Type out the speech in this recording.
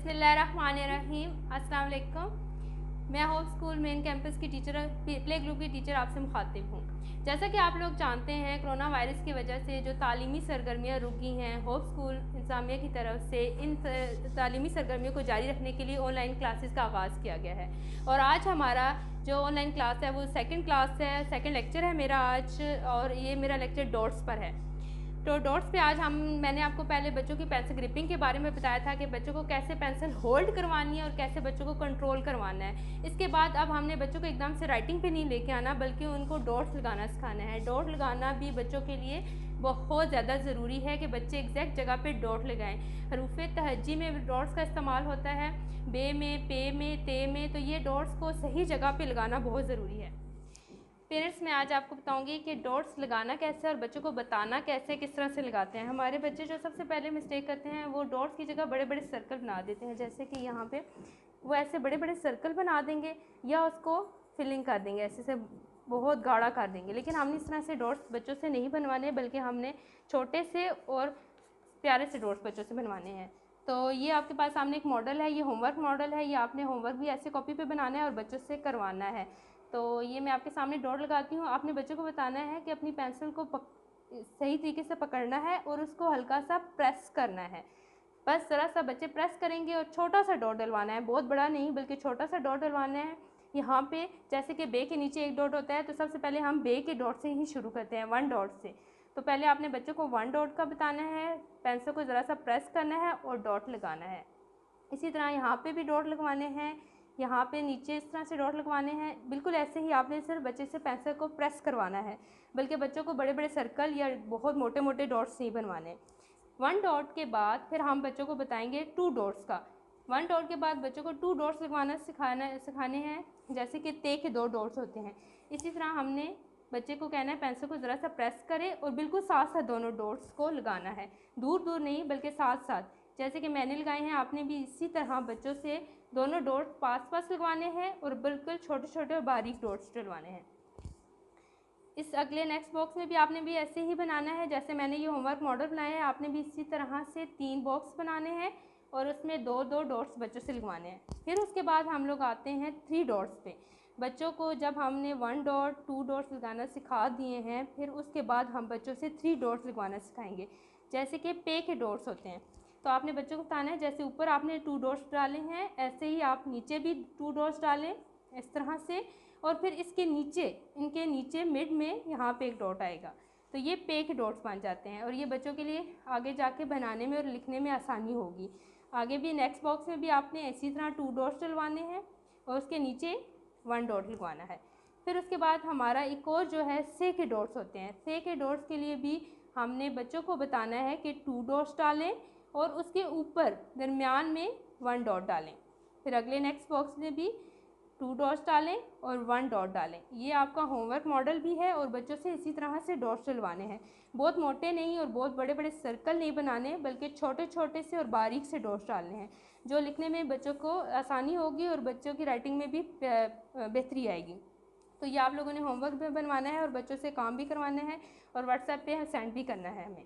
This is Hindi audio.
बिस्मिल्लाहिर्रहमानिर्रहीम। अस्सलाम वालेकुम। मैं होप स्कूल मेन कैंपस की टीचर, प्ले ग्रुप की टीचर आपसे मुखातिब हूँ। जैसा कि आप लोग जानते हैं, कोरोना वायरस की वजह से जो तालीमी सरगर्मियाँ रुक गई हैं, होप स्कूल इंतज़ामिया की तरफ से इन तालीमी सरगर्मियों को जारी रखने के लिए ऑनलाइन क्लासेस का आगाज़ किया गया है। और आज हमारा जो ऑनलाइन क्लास है वो सेकंड क्लास है, सेकंड लेक्चर है मेरा आज, और ये मेरा लेक्चर डॉट्स पर है। तो डॉट्स पे आज मैंने आपको पहले बच्चों की पेंसिल ग्रिपिंग के बारे में बताया था कि बच्चों को कैसे पेंसिल होल्ड करवानी है और कैसे बच्चों को कंट्रोल करवाना है। इसके बाद अब हमने बच्चों को एकदम से राइटिंग पे नहीं लेके आना, बल्कि उनको डॉट्स लगाना सिखाना है। डॉट लगाना भी बच्चों के लिए बहुत ज़्यादा ज़रूरी है कि बच्चे एग्जैक्ट जगह पे डॉट लगाएं। हरूफ तहज्जी में डॉट्स का इस्तेमाल होता है, बे में, पे में, ते में, तो ये डॉट्स को सही जगह पे लगाना बहुत ज़रूरी है। पेरेंट्स, मैं आज आपको बताऊंगी कि डॉट्स लगाना कैसे और बच्चों को बताना कैसे, किस तरह से लगाते हैं। हमारे बच्चे जो सबसे पहले मिस्टेक करते हैं वो डॉट्स की जगह बड़े बड़े सर्कल बना देते हैं। जैसे कि यहाँ पे वो ऐसे बड़े बड़े सर्कल बना देंगे या उसको फिलिंग कर देंगे, ऐसे से बहुत गाढ़ा कर देंगे। लेकिन हमने इस तरह से डॉट्स बच्चों से नहीं बनवाने, बल्कि हमने छोटे से और प्यारे से डॉट्स बच्चों से बनवाने हैं। तो ये आपके पास सामने एक मॉडल है, ये होमवर्क मॉडल है। ये आपने होमवर्क भी ऐसे कॉपी पे बनाना है और बच्चों से करवाना है। तो ये मैं आपके सामने डॉट लगाती हूँ। आपने बच्चों को बताना है कि अपनी पेंसिल को सही तरीके से पकड़ना है और उसको हल्का सा प्रेस करना है। बस ज़रा सा बच्चे प्रेस करेंगे और छोटा सा डॉट डलवाना है, बहुत बड़ा नहीं बल्कि छोटा सा डॉट डलवाना है। यहाँ पे जैसे कि बे के नीचे एक डॉट होता है, तो सबसे पहले हम बे के डॉट से ही शुरू करते हैं, 1 डॉट से। तो पहले आपने बच्चों को 1 डॉट का बताना है, पेंसिल को ज़रा सा प्रेस करना है और डॉट लगाना है। इसी तरह यहाँ पे भी डॉट लगवाने हैं, यहाँ पे नीचे इस तरह से डॉट लगवाने हैं। बिल्कुल ऐसे ही आपने सिर्फ बच्चे से पेंसिल को प्रेस करवाना है, बल्कि बच्चों को बड़े बड़े सर्कल या बहुत मोटे मोटे डॉट्स नहीं बनवाने। 1 डॉट के बाद फिर हम बच्चों को बताएंगे 2 डॉट्स का। 1 डॉट के बाद बच्चों को 2 डॉट्स लगवाना सिखाने हैं, जैसे कि ते के 2 डॉट्स होते हैं। इसी तरह हमने बच्चे को कहना है पेंसिल को ज़रा सा प्रेस करे और बिल्कुल साथ साथ दोनों डॉट्स को लगाना है, दूर दूर नहीं बल्कि साथ साथ। जैसे कि मैंने लगाए हैं, आपने भी इसी तरह बच्चों से दोनों डॉट पास पास लगवाने हैं और बिल्कुल छोटे छोटे और बारीक डॉट्स डलवाने हैं। इस अगले नेक्स्ट बॉक्स में भी आपने भी ऐसे ही बनाना है, जैसे मैंने ये होमवर्क मॉडल बनाया है। आपने भी इसी तरह से 3 बॉक्स बनाने हैं और उसमें 2-2 डॉट्स बच्चों से लगवाने हैं। फिर उसके बाद हम लोग आते हैं 3 डॉट्स पे। बच्चों को जब हमने 1 डॉट 2 डॉट्स लगाना सिखा दिए हैं, फिर उसके बाद हम बच्चों से 3 डॉट्स लगवाना सिखाएंगे, जैसे कि पे के डॉट्स होते हैं। तो आपने बच्चों को बताना है, जैसे ऊपर आपने 2 डॉट्स डाले हैं, ऐसे ही आप नीचे भी 2 डॉट्स डालें इस तरह से। और फिर इसके नीचे, इनके नीचे मिड में यहाँ पे एक डॉट आएगा, तो ये पे के डॉट्स बन जाते हैं और ये बच्चों के लिए आगे जाके बनाने में और लिखने में आसानी होगी। आगे भी नेक्स्ट बॉक्स में भी आपने इसी तरह 2 डॉट्स डलवाने हैं और उसके नीचे 1 डॉट लगवाना है। फिर उसके बाद हमारा एक और जो है से के डॉट्स होते हैं। से के डॉट्स के लिए भी हमने बच्चों को बताना है कि 2 डॉट्स डालें और उसके ऊपर दरमियान में 1 डॉट डालें। फिर अगले नेक्स्ट बॉक्स में भी 2 डॉट्स डालें और 1 डॉट डालें। ये आपका होमवर्क मॉडल भी है और बच्चों से इसी तरह से डॉट्स डलवाने हैं। बहुत मोटे नहीं और बहुत बड़े बड़े सर्कल नहीं बनाने, बल्कि छोटे छोटे से और बारीक से डॉट्स डालने हैं, जो लिखने में बच्चों को आसानी होगी और बच्चों की राइटिंग में भी बेहतरी आएगी। तो ये आप लोगों ने होमवर्क भी बनवाना है और बच्चों से काम भी करवाना है और व्हाट्सएप पे सेंड भी करना है हमें।